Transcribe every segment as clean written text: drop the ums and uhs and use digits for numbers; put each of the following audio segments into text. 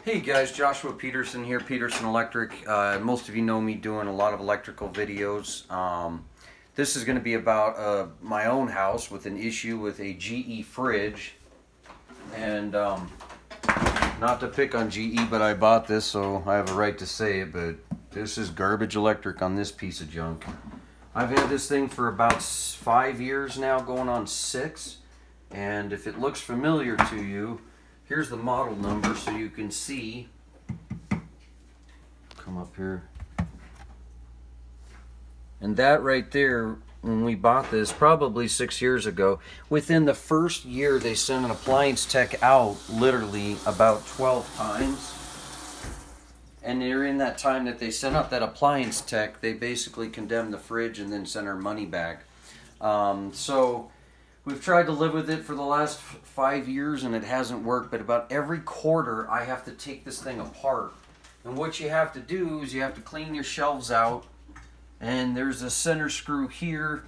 Hey guys, Joshua Peterson here, Peterson Electric. Most of you know me doing a lot of electrical videos. This is going to be about my own house with an issue with a GE fridge. And not to pick on GE, but I bought this, so I have a right to say it, but this is garbage electric on this piece of junk. I've had this thing for about 5 years now, going on 6. And if it looks familiar to you, here's the model number so you can see. Come up here. And that right there, when we bought this, probably 6 years ago, within the first year they sent an appliance tech out literally about 12 times. And during that time that they sent out that appliance tech, they basically condemned the fridge and then sent our money back. So we've tried to live with it for the last 5 years and it hasn't worked, but about every quarter I have to take this thing apart. And what you have to do is you have to clean your shelves out, and there's a center screw here,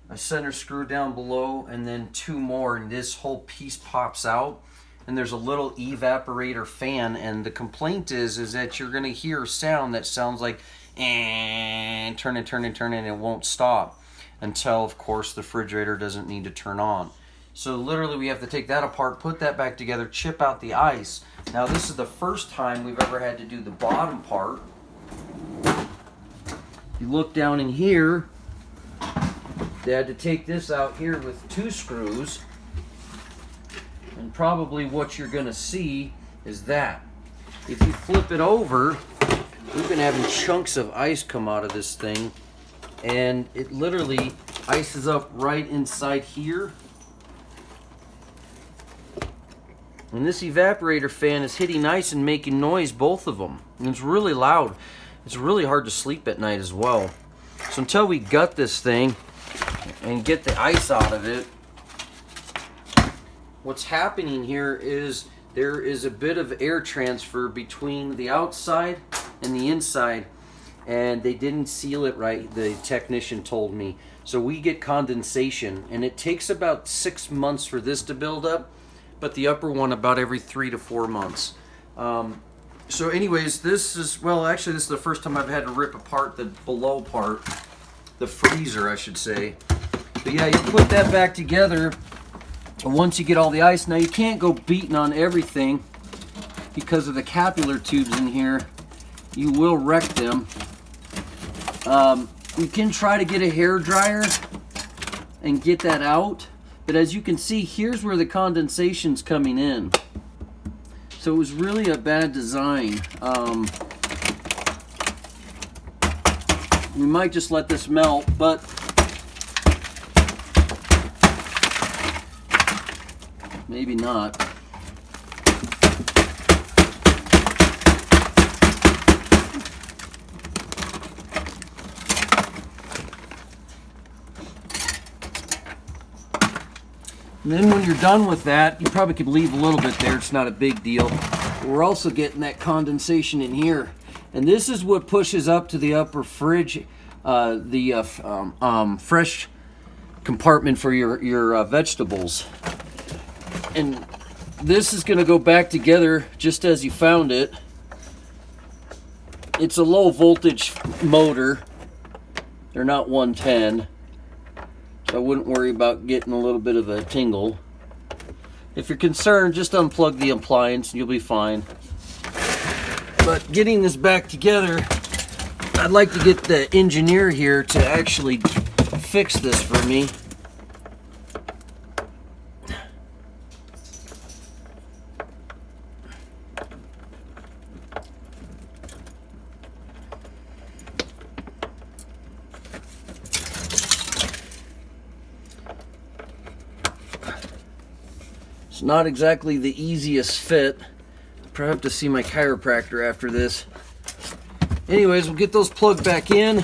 a center screw down below, and then 2 more, and this whole piece pops out. And there's a little evaporator fan, and the complaint is that you're going to hear a sound that sounds like and turn and it won't stop until, of course, the refrigerator doesn't need to turn on. So literally we have to take that apart, put that back together, chip out the ice. Now this is the first time we've ever had to do the bottom part. You look down in here, they had to take this out here with 2 screws. And probably what you're gonna see is that. If you flip it over, we've been having chunks of ice come out of this thing, and it literally ices up right inside here. And this evaporator fan is hitting ice and making noise, both of them. And it's really loud. It's really hard to sleep at night as well. So until we gut this thing and get the ice out of it, what's happening here is there is a bit of air transfer between the outside and the inside, and they didn't seal it right, the technician told me. So we get condensation, and it takes about 6 months for this to build up, but the upper one about every 3 to 4 months. So anyways, this is the first time I've had to rip apart the below part, the freezer I should say. But yeah, you put that back together. Once you get all the ice, now you can't go beating on everything because of the capillary tubes in here. You will wreck them. You can try to get a hair dryer and get that out, but as you can see, here's where the condensation's coming in. So it was really a bad design. We might just let this melt, but maybe not. And then when you're done with that, you probably could leave a little bit there. It's not a big deal. We're also getting that condensation in here. And this is what pushes up to the upper fridge, fresh compartment for your vegetables. And this is going to go back together just as you found it. It's a low voltage motor. They're not 110. So I wouldn't worry about getting a little bit of a tingle. If you're concerned, just unplug the appliance and you'll be fine. But getting this back together, I'd like to get the engineer here to actually fix this for me. It's not exactly the easiest fit. Probably have to see my chiropractor after this. Anyways, we'll get those plugged back in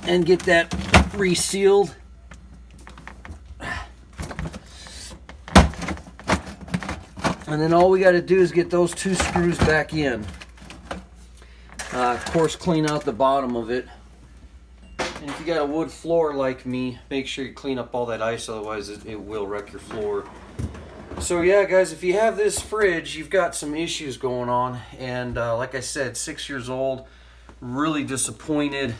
and get that resealed. And then all we got to do is get those 2 screws back in. Of course, clean out the bottom of it. And if you got a wood floor like me, make sure you clean up all that ice, otherwise it will wreck your floor. So yeah, guys, if you have this fridge, you've got some issues going on. And like I said, 6 years old, really disappointed.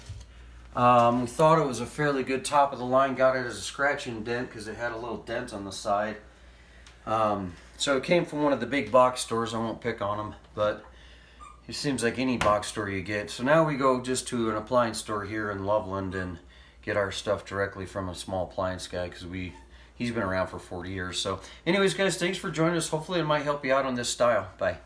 We thought it was a fairly good top of the line. Got it as a scratch and dent because it had a little dent on the side. So it came from one of the big box stores. I won't pick on them, but it seems like any box store you get. So now we go just to an appliance store here in Loveland and get our stuff directly from a small appliance guy because he's been around for 40 years. So anyways, guys, thanks for joining us. Hopefully it might help you out on this style. Bye.